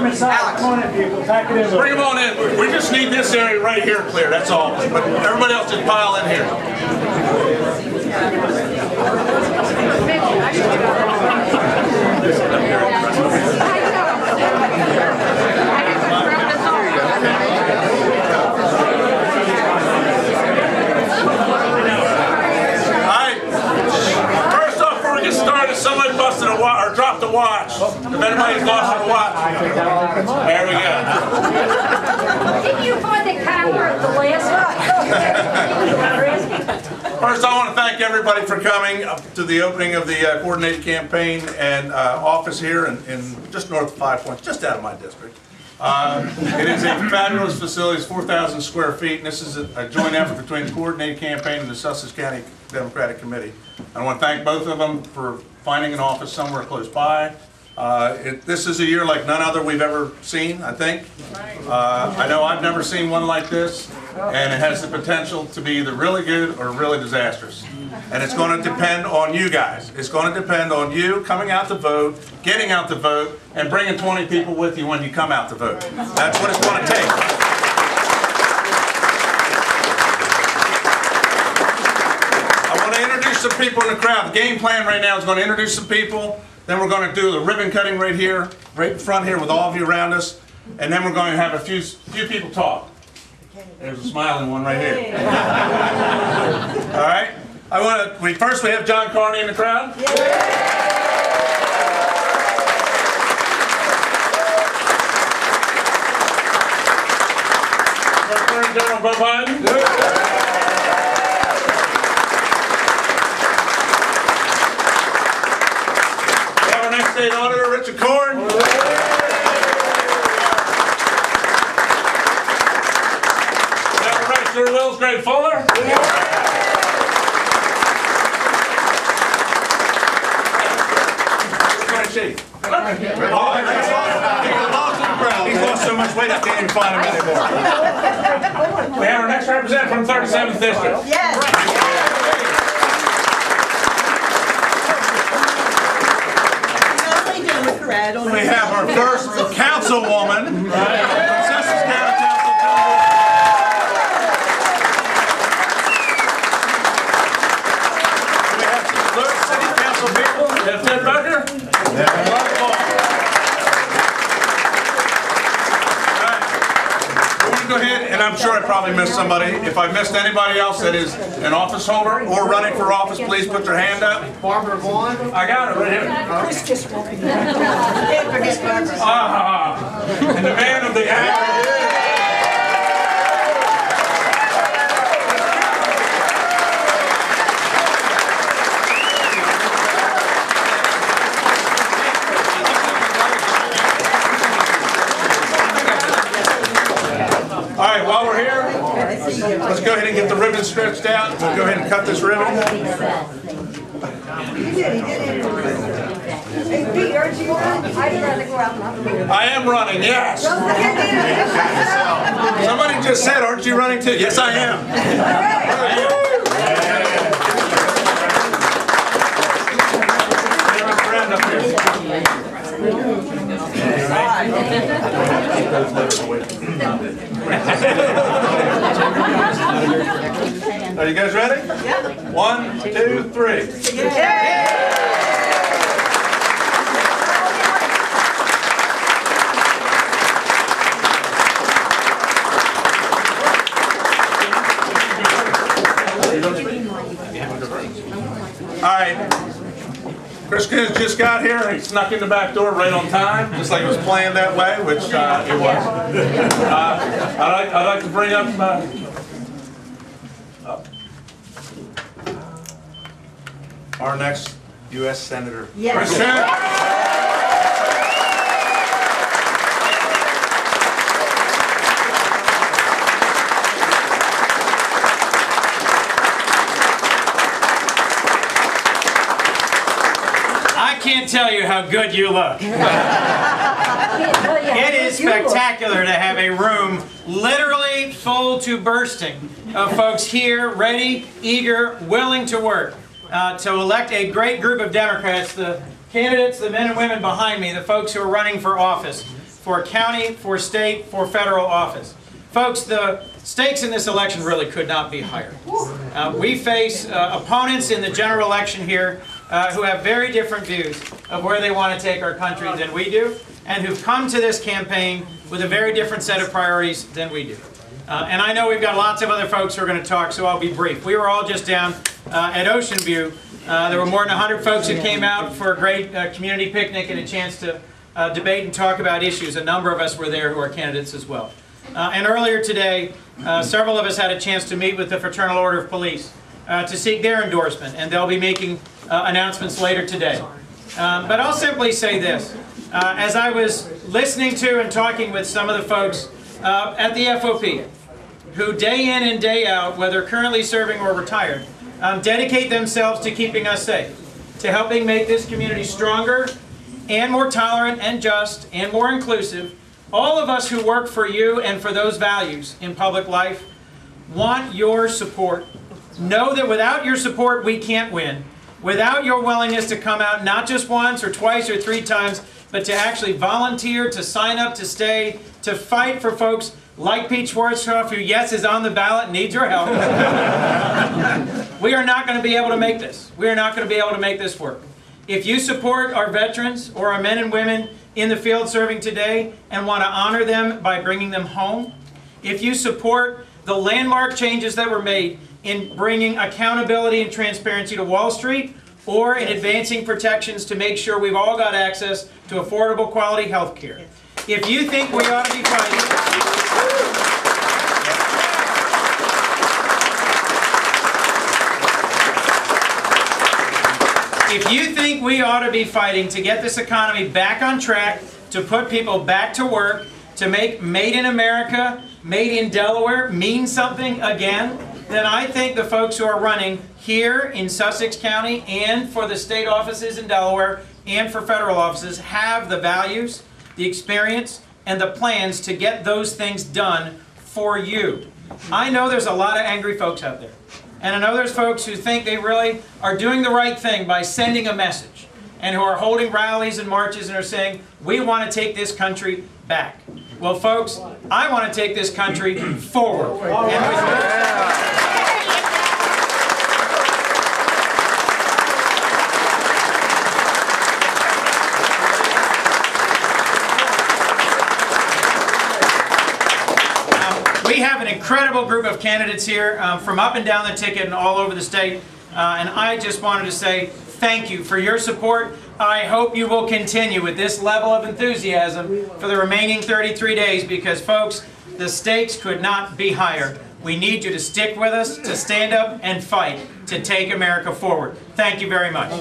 them inside. Come on in, people. Pack it in. Bring them on in. We just need this area right here clear. That's all. But everybody else just pile in here. Somebody busted a watch or dropped a watch. If anybody's lost a watch, there we go. Didn't you find the camera at the last one? First, I want to thank everybody for coming to the opening of the coordinated campaign and office here in just north of 5 Points, just out of my district. It is a fabulous facility. It's 4,000 square feet, and this is a joint effort between the coordinated campaign and the Sussex County Democratic Committee. I want to thank both of them for finding an office somewhere close by. This is a year like none other we've ever seen, I think. I know I've never seen one like this, and it has the potential to be either really good or really disastrous. And it's going to depend on you guys. It's going to depend on you coming out to vote, getting out to vote, and bringing 20 people with you when you come out to vote. That's what it's going to take. Some people in the crowd. The game plan right now is going to introduce some people, then we're going to do the ribbon cutting right here, right in front here with all of you around us, and then we're going to have a few people talk. There's a smiling one right here. All right. First we have John Carney in the crowd. Current General Bo Biden. State Auditor Richard Corn. Deputy Registrar Wills Greg Fuller. He's lost so much weight I can't even find him anymore. We have our next representative from 37th District. Yes. We have our first councilwoman from Sussex County Council. We have some Lewis City Council people. We have Ted Becker. We're going to go ahead, and I'm sure I probably missed somebody. If I missed anybody else that is an office holder or running for office, please put your hand up. Barbara Vaughn. I got it right here. Chris just won't be. And the man of the hour. All right, while we're here, let's go ahead and get the ribbon stretched out. We'll go ahead and cut this ribbon. I am running, yes. Somebody just said, aren't you running too? Yes, I am. Are you guys ready? Yeah. 1, 2, 3. Yeah. All right. Chris Coons just got here. He snuck in the back door right on time, just like it was planned that way, which it was. I'd like to bring up our next U.S. Senator. Yes. Chris Coons. I can't tell you how good you look. It is spectacular to have a room literally full to bursting of folks here, ready, eager, willing to work to elect a great group of Democrats, the candidates, the men and women behind me, the folks who are running for office. for county, for state, for federal office. Folks, the stakes in this election really could not be higher. We face opponents in the general election here who have very different views of where they want to take our country than we do, and who've come to this campaign with a very different set of priorities than we do. And I know we've got lots of other folks who are going to talk, so I'll be brief. We were all just down at Ocean View. There were more than 100 folks who came out for a great community picnic and a chance to debate and talk about issues. A number of us were there who are candidates as well. And earlier today, several of us had a chance to meet with the Fraternal Order of Police to seek their endorsement, and they'll be making announcements later today. But I'll simply say this. As I was listening to and talking with some of the folks at the FOP, who day in and day out, whether currently serving or retired, dedicate themselves to keeping us safe, to helping make this community stronger and more tolerant and just and more inclusive, all of us who work for you and for those values in public life want your support. Know that without your support, we can't win. Without your willingness to come out not just once or twice or 3 times, but to actually volunteer, to sign up, to stay, to fight for folks like Pete Schwartzkopf, who, yes, is on the ballot and needs your help. We are not going to be able to make this. We are not going to be able to make this work. If you support our veterans or our men and women in the field serving today and want to honor them by bringing them home, if you support the landmark changes that were made in bringing accountability and transparency to Wall Street, or in advancing protections to make sure we've all got access to affordable quality health care, if you think we ought to be fighting, if you think we ought to be fighting to get this economy back on track, to put people back to work, to make Made in America, Made in Delaware mean something again, then I think the folks who are running here in Sussex County and for the state offices in Delaware and for federal offices have the values, the experience, and the plans to get those things done for you. I know there's a lot of angry folks out there. And I know there's folks who think they really are doing the right thing by sending a message, and who are holding rallies and marches and are saying, we want to take this country back. Well, folks, I want to take this country forward. We have an incredible group of candidates here from up and down the ticket and all over the state. And I just wanted to say thank you for your support. I hope you will continue with this level of enthusiasm for the remaining 33 days because, folks, the stakes could not be higher. We need you to stick with us, to stand up and fight, to take America forward. Thank you very much.